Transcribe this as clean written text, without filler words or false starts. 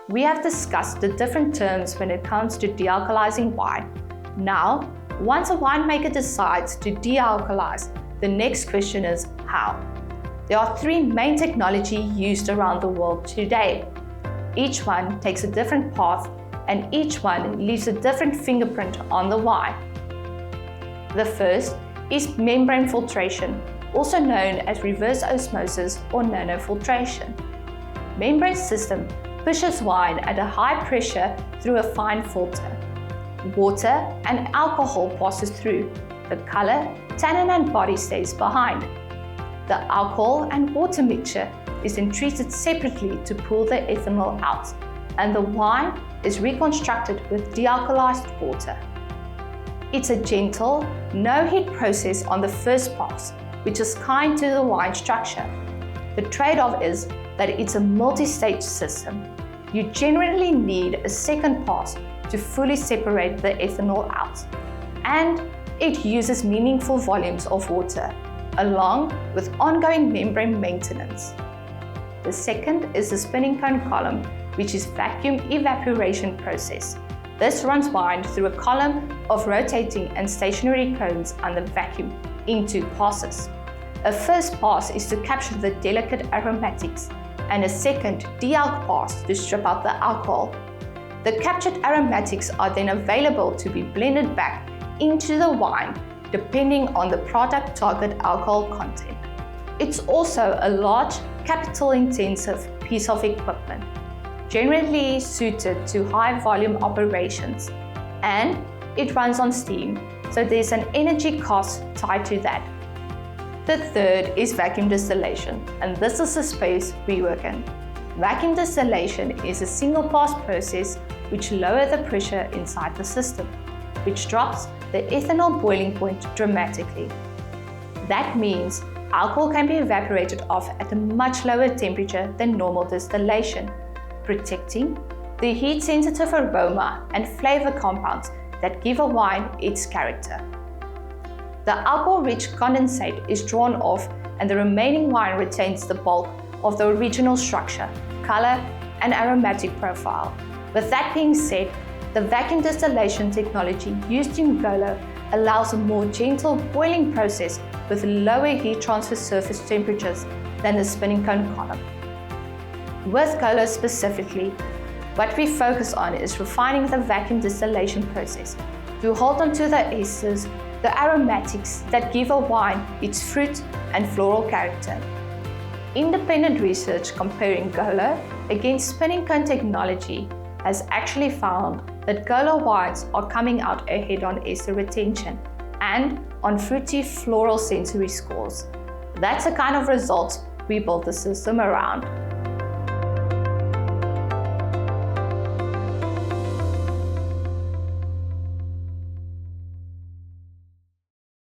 we have discussed the different terms when it comes to dealcoholizing wine. Now, once a winemaker decides to dealcoholize, the next question is how? There are three main technologies used around the world today. Each one takes a different path and each one leaves a different fingerprint on the wine. The first is membrane filtration, also known as reverse osmosis or nanofiltration. Membrane system pushes wine at a high pressure through a fine filter. Water and alcohol passes through. The color, tannin and body stays behind. The alcohol and water mixture is then treated separately to pull the ethanol out, and the wine is reconstructed with dealcoholized water. It's a gentle, no-heat process on the first pass, which is kind to the wine structure. The trade-off is that it's a multi-stage system. You generally need a second pass to fully separate the ethanol out, and it uses meaningful volumes of water, along with ongoing membrane maintenance. The second is the spinning cone column, which is vacuum evaporation process. This runs wine through a column of rotating and stationary cones under vacuum into passes. A first pass is to capture the delicate aromatics, and a second de-alc pass to strip out the alcohol. The captured aromatics are then available to be blended back into the wine depending on the product target alcohol content. It's also a large, capital-intensive piece of equipment, generally suited to high-volume operations, and it runs on steam, so there's an energy cost tied to that. The third is vacuum distillation, and this is the space we work in. Vacuum distillation is a single-pass process which lowers the pressure inside the system, which drops the ethanol boiling point dramatically. That means alcohol can be evaporated off at a much lower temperature than normal distillation, protecting the heat-sensitive aroma and flavor compounds that give a wine its character. The alcohol-rich condensate is drawn off, and the remaining wine retains the bulk of the original structure, color, and aromatic profile. With that being said, the vacuum distillation technology used in GoLo allows a more gentle boiling process with lower heat transfer surface temperatures than the spinning cone column. With GoLo specifically, what we focus on is refining the vacuum distillation process to hold onto the esters, the aromatics that give a wine its fruit and floral character. Independent research comparing GoLo against spinning cone technology has actually found that GoLo wines are coming out ahead on ester retention and on fruity floral sensory scores. That's the kind of results we built the system around.